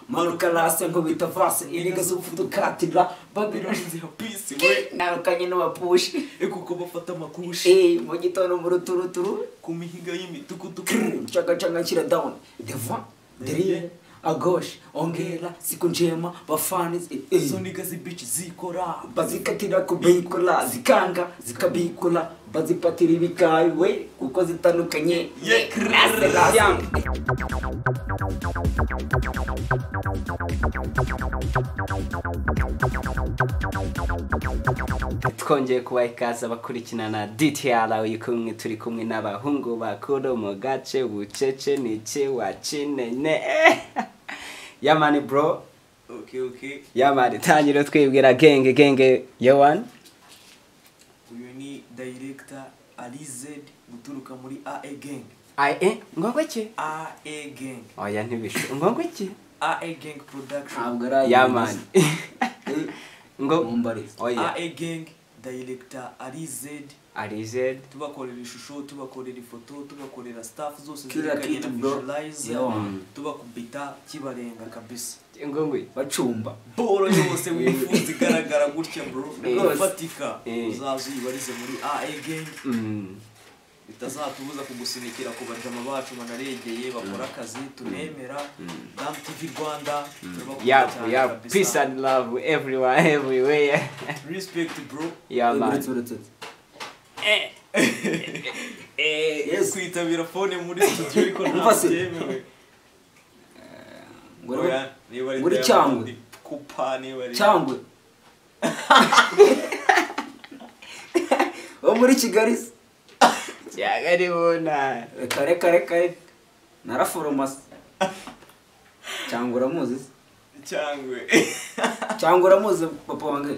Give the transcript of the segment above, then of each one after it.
Manuka lase ngo bitavase iniga zufudukatira Babylon ziha peace we narukanye no bapush kuko bafata makushi mu gitondo mu ruturuturu ku mihiga y'imitukutuku chaka nshyira down devant derrière à gauche ongera siku njema bafaniz soniga zibitch zikora bazikatira kubikora zikanga zikabikora bazipatira ibikayi we kuko zitandukanye twongeye kubaha ikaze abakurikirana na DTR kumwe turi kumwe n'abahungu bakuru mu gace bucece niki wacinene yamani bro okay yamani tangiro twibwira genge yawan uyu ni director Alized guturuka muri AA gang ngongwe ki AA gang oya ntibisho ngongwe ki AA gang production abgara yamani ngo mumbari oya AA gang director Alized tubakorera ishusho tubakorera ifoto tubakorera staff zose zikanye na visualize tubakubita kibarenga kabisa ngongwe bacumba boro yose wifuza igaragara gutya bro ufatika uzazibarize muri AA gang bitazatubuza kugusinikira ku bajama bacu banaregeye bakora akazi tunemera DAMTVRWA yeah peace and love everywhere respect bro man yes kwitabira phone muri studio ariko ntabyemewe nguri cyangwe kupani bari cyangwe wo muri Kigali cyagari bona kare naraforomasi cyangwa uramuzi cyangwa uramuzi papa wange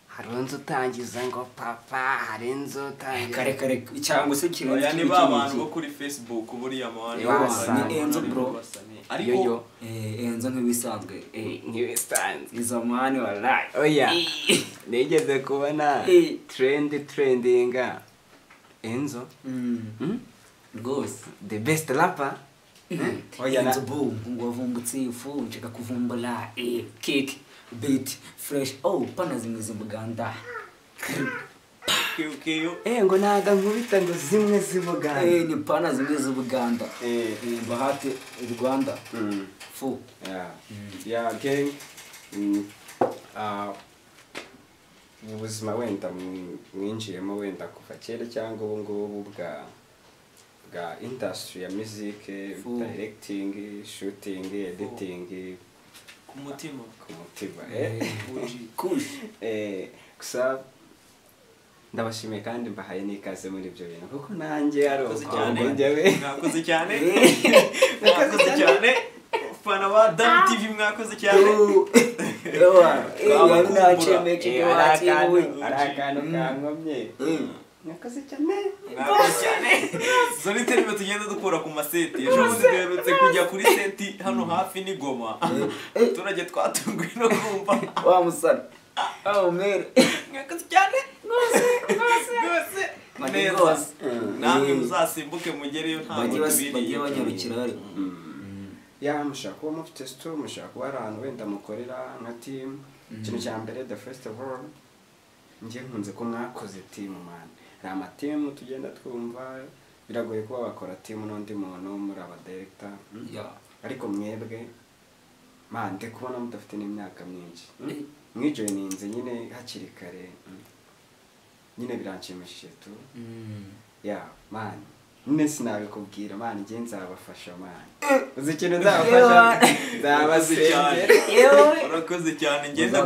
harunze utangiza ngo papa harenzo utangiza kare cyangwa se kintu yani babantu bo kuri Facebook buriya mwana ni Enzo bro ariko Enzo nk'ibisanzwe izamani wallahi oya nigeze kubona trendinga Enzo rwose the best rapper oya Enzo boom ngo avumbutse ifu nshaka kuvumbura cake beat fresh pana zimwe z'Ubuganda ngo naga nkubita ngo zimwe z'Ubuganda ni pana zimwe z'Ubuganda bahate Rwanda fu yeah gang ubuzima wenda mwinjiyemo wenda kuva kera cyangwa ubu ngubu bwa industry ya music directing shooting editing ku mutima gusa ndabashimiye kandi mbahaye n'ikaze muri ibyo bintu kuko nanjye ari mwakoze cyane fana ba DAMTV mwakoze cyane arakano kankomye mwakoze cyane zone terime tugenda dukora ku maseti ejo bundi duherutse kujya kuri seti hano hafi ni Goma turage twatunguye no kumva wa musana mere mwakoze cyane rwose neza namwe muzasimbuke mugereyo nta bagiye banyarukira ari mushaka kuba mufite store mushaka kuba ahantu wenda mukorera nka team ikintu cya mbere the first of all ngiye nkunze ko mwakoze team man hari amateam tugenda twumva biragoye kuba bakora team n'undi muntu muri aba director ariko mwebwe man ndi kubona mudafite n'imyaka myinshi mwijoininze nyine hakiri kare nyine biranshimishije tu man nne sinabikubwira man ngiye nzabafasha man uzi ikintu nzabafasha nzabasengera urakoze cyane ngenda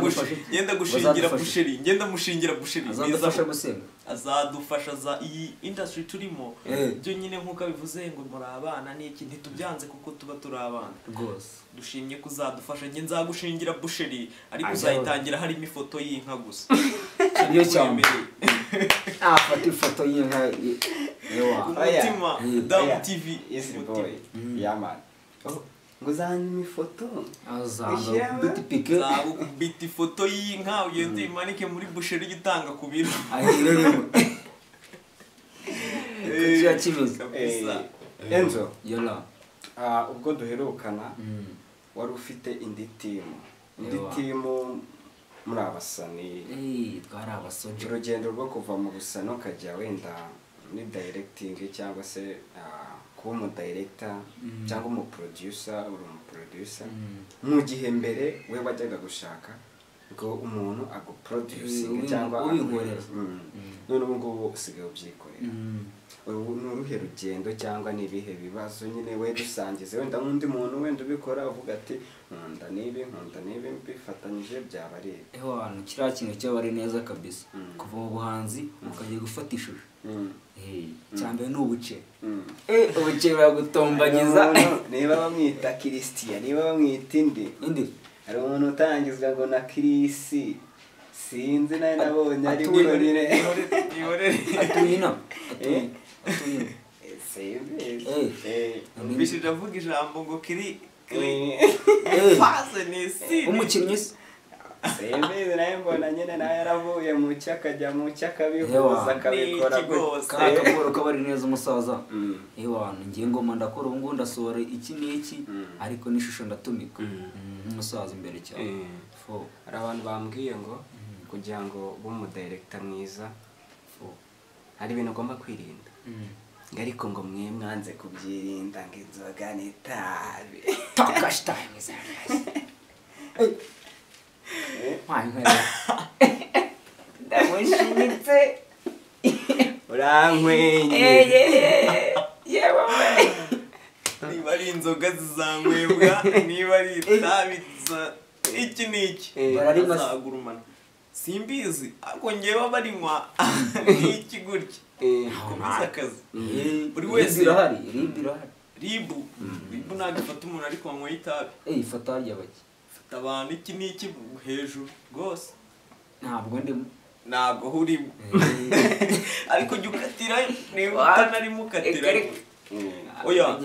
mushingira busheri azadufasha gusenga azadufasha za iyi industry turimo byo nyine nkuko bivuze ngo muri abana n'iki ntitubyanze kuko tuba turi abana rwose dushimye kuzadufasha nge nzagushingira busheri ariko uzayitangira harimo ifoto y'inka gusa niyo cyane afata ifoto y'inka umutima DAMTV boy yaman ngo zanyu ifoto azanga biti ifoto y'inka ugende imanike muri busheri gitanga ku biro ahiremo kiya kibuza Enzo yala ubwo duherukana wari ufite indi timu muri abasani twari abasoje urugendo rwo kuva mu busano ukajya wenda muri directing cyangwa se kuba umu director cyangwa umu producer mu gihe mbere we wajyaga gushaka ngo umuntu aguproducing cyangwa ubinkorera none ubu ngubu usigaye ubyikorera ni uruhe rugendo cyangwa ni ibihe bibazo nyine we dusangize wenda nk'undi muntu wenda ubikora uvuga ati nkunda n'ibi bifatanyije byaba ari abantu kiriya kintu cyaba ari neza kabisa kuva mu buhanzi ukajya gufata ishusho cyambere ni ubuceri ubuceri buragutombagiza niba bamwita Christian niba bamwita indi hari umuntu utangizwa ngo na Kirisi sinzi nawe nabonye ari nyine atuyina mbishije avuga ijambo ngo kiri pase nisi umukinnyi se simbizi nawe mbona nyine nawe yaravuye mu cyo akajya mu cyo akabihuza akabikora kakagoro kaba ari neza umusaza abantu ngiye ngoma ndakora ubu ngubu ndasohora iki n'iki ariko n'ishusho ndatumika nk'umusaza imbere cyane hari abantu bambwiye ngo kugira ngo ube umudirector mwiza hari ibintu ugomba kwirinda ariko ngo mwe mwanze kubyirinda ngo inzoga n'itabi takashitayimiza ndamushimitse urankwenye niba ari inzoga zizanywebwa niba ari itabi iki n'iki bazagurumana simbizi ariko ngewe barinywa n'iki gutya komeza akazi buri wese ribu ntabwo ifata umuntu ariko wanywa itabi ifata harya bake ifata abantu iki n'iki hejuru rwose ntabwo urimo ariko jya ukatira niba utanarimo ukatira oya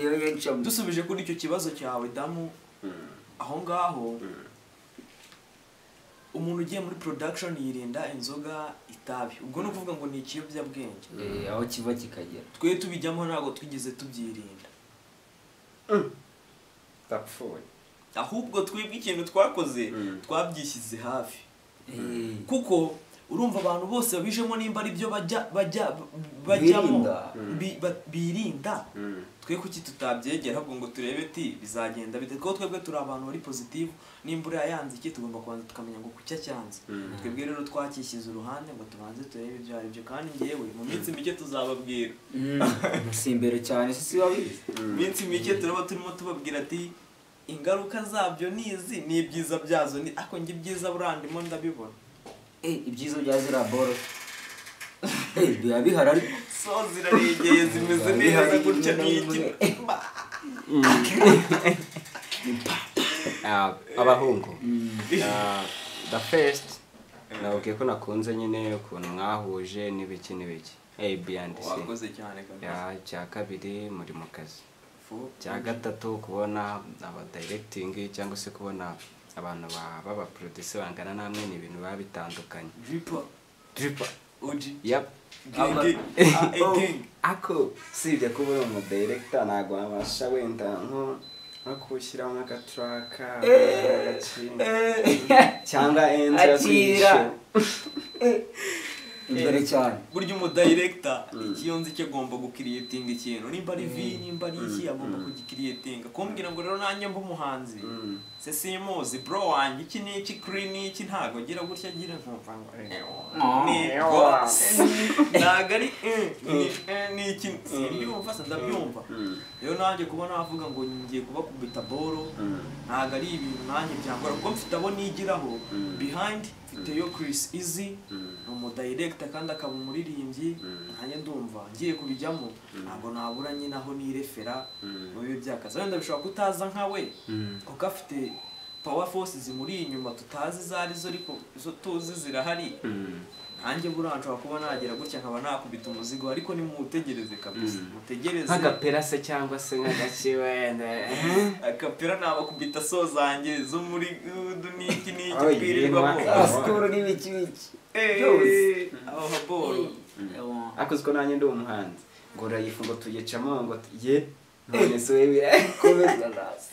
dusubije kuri icyo kibazo cyawe damu aho ngaho umuntu ugiye muri production yirinda inzoga itabi ubwo ni ukuvuga ngo ni ikiyobyabwenge aho kiva kikagera twe tubijyamo ntabwo twigeze tubyirinda ahubwo twebwe ikintu twakoze twabyishyize hafi kuko urumva abantu bose babijemo nimba ari byo bajyamo birinda twe kuki tutabyegera ahubwo ngo turebe ati bizagenda bite kuko twebwe turi abantu bari positive nimba uriya yanze iki tugomba kubanza tukamenya ngo kucya cyanze twebwe rero twakishyize uruhande ngo tubanze turebe ibyo ari byo kandi ngewe mu minsi mike tuzababwira si imbere cyane si wabizi minsi mike turaba turimo tubabwira ati ingaruka zabyo nizi ni ibyiza byazo ni ako nge ibyiza burandimo ndabibona ibyiza bya ziriya boro biba bihari ariko so ziraregeye zimeze neza gutya n'iki abahungu the first nabwiye ko nakunze nyine ukuntu mwahuje n'ibiki A, B and C wakoze cyane kabisa cya kabiri muri mu kazi cya gatatu kubona aba directing cyangwa se kubona abantu baba producer bangana namwe ni ibintu biba bitandukanye dripper oji yep ako sibye kuba umu director ntago abasha wenda nko kushyiraho nk'agatraka cyangwa enza imbere cyane burya umu director ikiyonze cyo agomba gukiriyetinga ikintu nimba ari vi nimba ari iki agomba kugikiriyetinga kumbwira ngo rero nanjye mba umuhanzi se simuzi bro wanjye iki n'iki kuri n'iki ntago gira gutya gira nkumva ngo ntago ari n'iki simbyumva se ndabyumva rero nanjye kuba navuga ngo ngiye kuba kubita boro ntago ari ibintu nanjye byangora kuko mfite abo nigiraho behind mfiteyo Chris Easy ni umudirector kandi akaba umuririmbyi nanjye ndumva ngiye kubijyamo ntabwo nabura nyine aho nirefera mu bihe by'akazi wenda bishobora kutaza nkawe kuko afite power force zimuri inyuma tutazi zari zo ariko zo tuzi zirahari nanjye buranshobora kuba nagera gutya nkaba nakubita umuzigo ariko ni mutegereze kabisa mutegereze nk'agapera se cyangwa se nk'agaki wenda akapera nabakubita so zanjye zo muri n'iki kwirirwamo skoro n'ibiki aho haboro akoze ko nanjye ndi umuhanzi ngo urayifu ngo tugecamo ngo ye none se wewe komeza nasi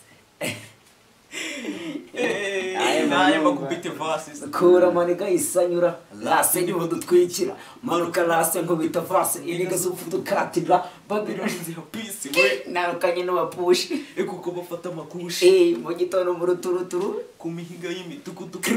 naye bakubite vasi kura maniga isanyura lase niho dutwikira manuka lase nkubita vasi iniga z'ufudukatira babironi peace we narukanye n'abapushi kuko bafata makushi mu gitondo mu ruturuturu ku mihiga y'imitukutuku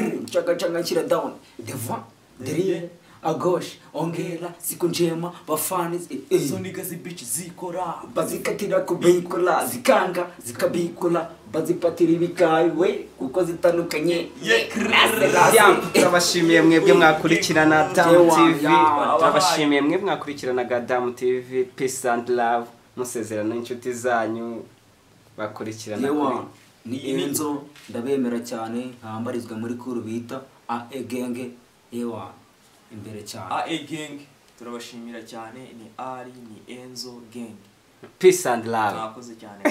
changa nshyira down devant derrière à gauche ongera siku njema bafani izo niga z'ibitch zikora bazikatira kubikora zikanga zikabikora bazipatira ibikawe kuko zitandukanye turabashimiye mwebwe mwakurikirana DAMTV turabashimiye mwebwe mwakurikiranaga DAMTV peace and love musezerano inshuti zanyu bakurikirana ni Enzo ndabemera cyane nkambarizwa muri kuru bita genge ewa imbere cyane gang turabashimira cyane ni Ari ni Enzo gang peace and love mwakoze cyane